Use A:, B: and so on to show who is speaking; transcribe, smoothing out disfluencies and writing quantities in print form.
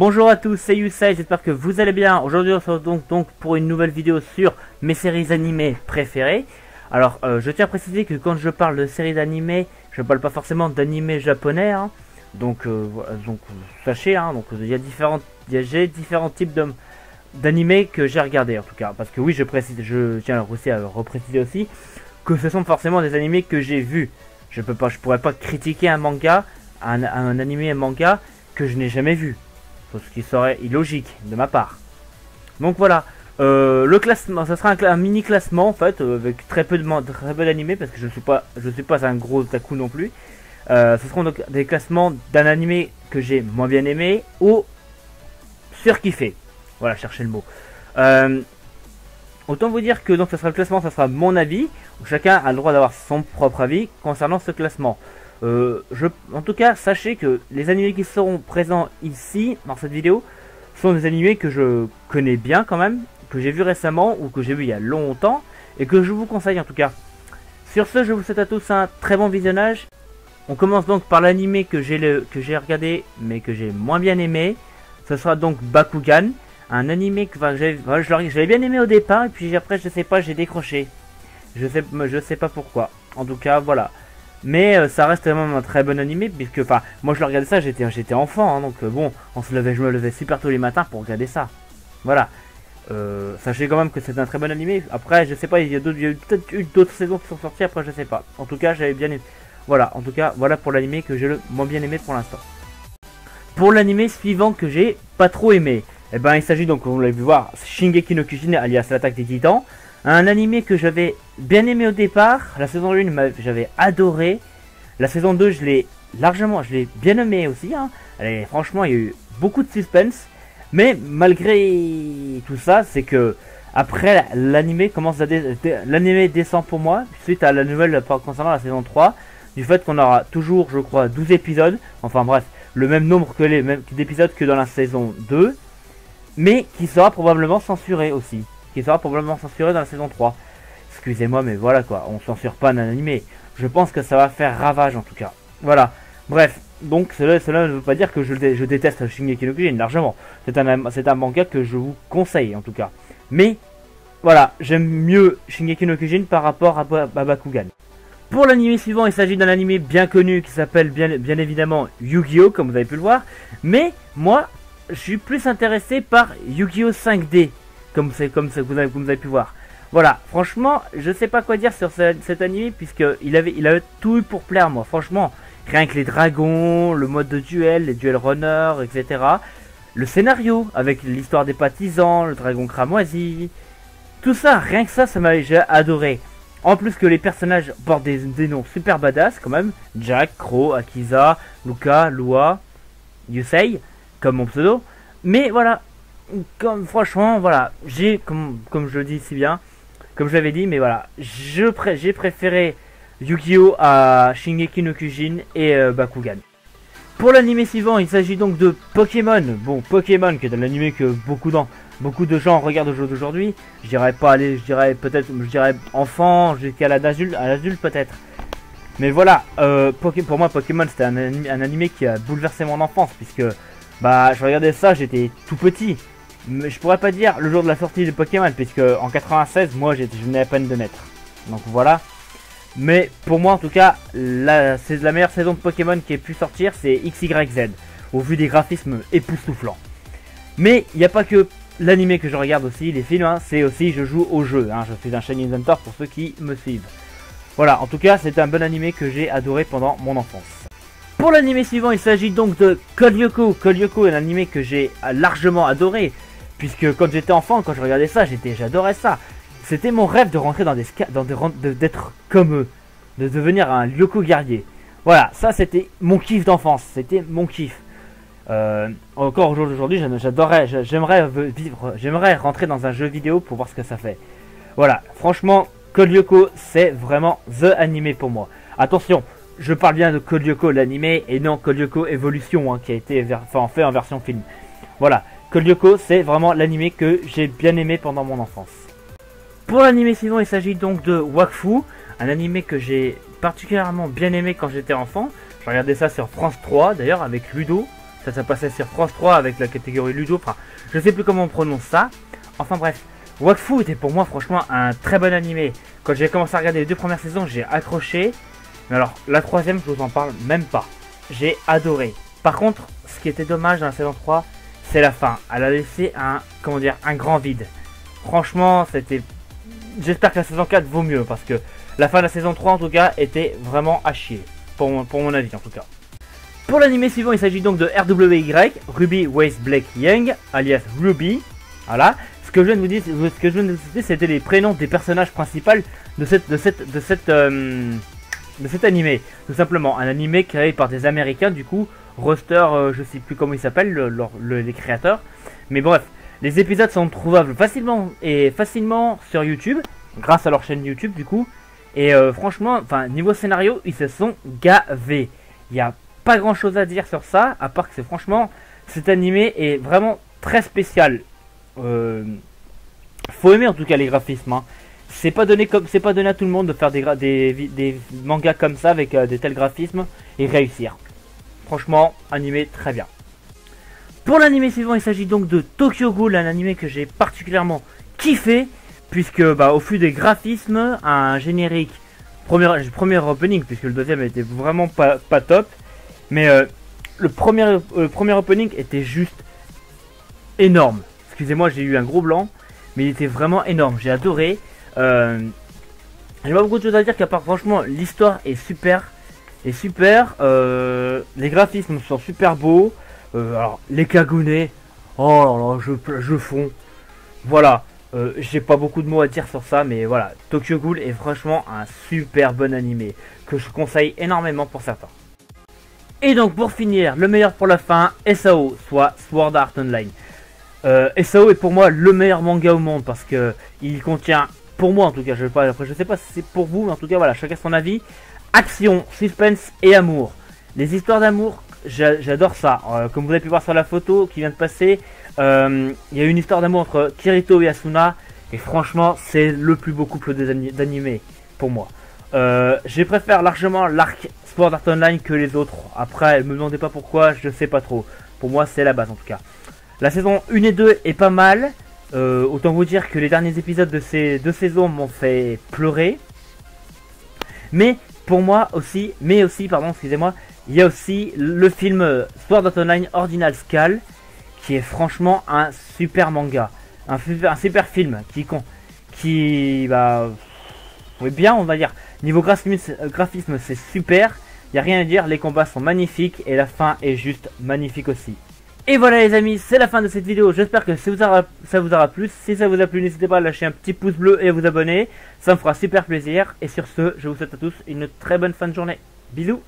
A: Bonjour à tous, c'est Yusei, j'espère que vous allez bien. Aujourd'hui on se retrouve donc pour une nouvelle vidéo sur mes séries animées préférées. Alors je tiens à préciser que quand je parle de séries d'animés, je parle pas forcément d'animés japonais, hein. Donc sachez, hein, donc il y a différents types d'animés que j'ai regardé en tout cas. Parce que oui, je tiens aussi à repréciser aussi que ce sont forcément des animés que j'ai vus. Je pourrais pas critiquer un manga, un animé, un manga que je n'ai jamais vu. Ce qui serait illogique de ma part. Donc voilà, le classement, ça sera un mini classement en fait, avec très peu d'animés parce que je suis pas un gros otaku non plus. Ce seront donc des classements d'un animé que j'ai moins bien aimé ou surkiffé. Voilà, cherchez le mot. Autant vous dire que donc ça sera le classement, ça sera mon avis. Où chacun a le droit d'avoir son propre avis concernant ce classement. En tout cas, sachez que les animés qui seront présents ici, dans cette vidéo, sont des animés que je connais bien quand même, que j'ai vu récemment ou que j'ai vu il y a longtemps, et que je vous conseille en tout cas. Sur ce, je vous souhaite à tous un très bon visionnage. On commence donc par l'animé que j'ai regardé, mais que j'ai moins bien aimé. Ce sera donc Bakugan, un animé que j'avais bien aimé au départ, et puis après, je sais pas, j'ai décroché. Je sais pas pourquoi. En tout cas, voilà. Mais ça reste quand même un très bon animé, puisque enfin moi je le regardais ça, j'étais enfant, hein, donc bon, je me levais super tôt les matins pour regarder ça. Voilà. Sachez quand même que c'est un très bon animé. Après je sais pas, il y a peut-être eu d'autres saisons qui sont sorties, après je sais pas. En tout cas j'avais bien aimé. Voilà, en tout cas voilà pour l'animé que j'ai le moins bien aimé pour l'instant. Pour l'animé suivant que j'ai pas trop aimé, eh ben il s'agit donc, comme vous l'avez vu voir, Shingeki no Kyojin alias l'attaque des titans. Un animé que j'avais bien aimé au départ. La saison 1 j'avais adoré. La saison 2 je l'ai bien aimé aussi, hein. Allez, franchement il y a eu beaucoup de suspense. Mais malgré tout ça, c'est que après l'animé l'animé descend pour moi suite à la nouvelle concernant la saison 3. Du fait qu'on aura toujours, je crois, 12 épisodes. Enfin bref, le même nombre d'épisodes que dans la saison 2. Mais qui sera probablement censuré aussi. Qui sera probablement censuré dans la saison 3. Excusez-moi, mais voilà quoi, on censure pas un animé. Je pense que ça va faire ravage en tout cas. Voilà, bref, donc cela ne veut pas dire que je déteste Shingeki no Kyojin, largement. C'est un manga que je vous conseille en tout cas. Mais, voilà, j'aime mieux Shingeki no Kyojin par rapport à Bakugan. Pour l'animé suivant, il s'agit d'un animé bien connu qui s'appelle bien évidemment Yu-Gi-Oh! Comme vous avez pu le voir. Mais, moi, je suis plus intéressé par Yu-Gi-Oh! 5D. Comme vous avez pu voir. Voilà, franchement, je sais pas quoi dire sur cet animé, puisqu'il avait tout eu pour plaire, moi. Franchement, rien que les dragons, le mode de duel, les duels runners, etc. Le scénario, avec l'histoire des partisans, le dragon cramoisi. Tout ça, rien que ça m'avait déjà adoré. En plus que les personnages portent des noms super badass, quand même. Jack, Crow, Akiza, Luca, Lua, Yusei, comme mon pseudo. Mais voilà. Franchement, voilà, comme je le dis si bien, comme je l'avais dit, mais voilà, j'ai préféré Yu-Gi-Oh! À Shingeki no Kyojin et Bakugan. Pour l'animé suivant, il s'agit donc de Pokémon. Bon, Pokémon, qui est un animé que beaucoup de gens regardent aujourd'hui. Je dirais enfant, jusqu'à l'adulte peut-être. Mais voilà, pour moi, Pokémon, c'était un animé qui a bouleversé mon enfance, puisque je regardais ça, j'étais tout petit. Mais je pourrais pas dire le jour de la sortie de Pokémon, puisque en 96, moi je venais à peine de naître. Donc voilà. Mais pour moi en tout cas, c'est la meilleure saison de Pokémon qui ait pu sortir, c'est XYZ. Au vu des graphismes époustouflants. Mais il n'y a pas que l'animé que je regarde aussi, les films, hein, c'est aussi je joue au jeu. Hein, je suis un Shiny Hunter pour ceux qui me suivent. Voilà, en tout cas c'est un bon animé que j'ai adoré pendant mon enfance. Pour l'animé suivant, il s'agit donc de Code Lyoko. Code Lyoko est un animé que j'ai largement adoré. Puisque quand j'étais enfant, quand je regardais ça, j'adorais ça. C'était mon rêve de rentrer d'être comme eux. De devenir un Lyoko guerrier. Voilà, ça c'était mon kiff d'enfance. C'était mon kiff. Encore au jour d'aujourd'hui, j'aimerais rentrer dans un jeu vidéo pour voir ce que ça fait. Voilà, franchement, Code Lyoko, c'est vraiment THE animé pour moi. Attention, je parle bien de Code Lyoko l'animé et non Code Lyoko Evolution, hein, qui a été fait en version film. Voilà. Code Lyoko, c'est vraiment l'animé que j'ai bien aimé pendant mon enfance. Pour l'animé suivant, il s'agit donc de Wakfu, un animé que j'ai particulièrement bien aimé quand j'étais enfant. Je regardais ça sur France 3 d'ailleurs avec Ludo. Ça passait sur France 3 avec la catégorie Ludo. Enfin, je sais plus comment on prononce ça. Enfin bref, Wakfu était pour moi franchement un très bon animé. Quand j'ai commencé à regarder les 2 premières saisons, j'ai accroché. Mais alors, la 3ème, je vous en parle même pas. J'ai adoré. Par contre, ce qui était dommage dans la saison 3, c'est la fin. Elle a laissé un grand vide. Franchement, c'était... J'espère que la saison 4 vaut mieux, parce que la fin de la saison 3, en tout cas, était vraiment à chier. Pour mon avis, en tout cas. Pour l'anime suivant, il s'agit donc de RWY, Ruby Waze Blake Young, alias Ruby. Voilà. Ce que je viens de vous dire, c'était les prénoms des personnages principaux de cet animé. Tout simplement, un animé créé par des Américains, du coup, roster, je sais plus comment il s'appelle, les créateurs. Mais bref, les épisodes sont trouvables facilement sur YouTube, grâce à leur chaîne YouTube, du coup. Et franchement, niveau scénario, ils se sont gavés. Il n'y a pas grand chose à dire sur ça, à part que c'est franchement, cet animé est vraiment très spécial. Faut aimer en tout cas les graphismes. Hein. C'est pas donné à tout le monde de faire des mangas comme ça avec des tels graphismes et réussir. Franchement, animé très bien. Pour l'anime suivant, il s'agit donc de Tokyo Ghoul, un anime que j'ai particulièrement kiffé, puisque au flux des graphismes, un générique, premier opening, puisque le deuxième était vraiment pas top, mais le premier opening était juste énorme. Excusez-moi, j'ai eu un gros blanc, mais il était vraiment énorme, j'ai adoré. J'ai pas beaucoup de choses à dire qu'à part franchement l'histoire est super. Les graphismes sont super beaux. Alors les Kagune, oh là là, je fonds. Voilà, j'ai pas beaucoup de mots à dire sur ça, mais voilà, Tokyo Ghoul est franchement un super bon animé que je conseille énormément pour certains. Et donc pour finir, le meilleur pour la fin, SAO, soit Sword Art Online. SAO est pour moi le meilleur manga au monde parce que il contient, pour moi en tout cas, je sais pas si c'est pour vous, mais en tout cas voilà, chacun son avis. Action, suspense et amour. Les histoires d'amour, j'adore ça. Comme vous avez pu voir sur la photo qui vient de passer, il y a une histoire d'amour entre Kirito et Asuna. Et franchement, c'est le plus beau couple d'animés pour moi. Je préfère largement l'arc Sword Art Online que les autres. Après, me demandez pas pourquoi, je sais pas trop. Pour moi, c'est la base en tout cas. La saison 1 et 2 est pas mal. Autant vous dire que les derniers épisodes de ces 2 saisons m'ont fait pleurer. Mais pour moi aussi, excusez-moi, il y a aussi le film Sword Art Online Ordinal Scale, qui est franchement un super manga, un super film qui oui, bien on va dire. Niveau graphisme c'est super, il n'y a rien à dire, les combats sont magnifiques et la fin est juste magnifique aussi. Et voilà les amis, c'est la fin de cette vidéo, j'espère que ça vous aura plu. Si ça vous a plu, n'hésitez pas à lâcher un petit pouce bleu et à vous abonner, ça me fera super plaisir. Et sur ce, je vous souhaite à tous une très bonne fin de journée. Bisous.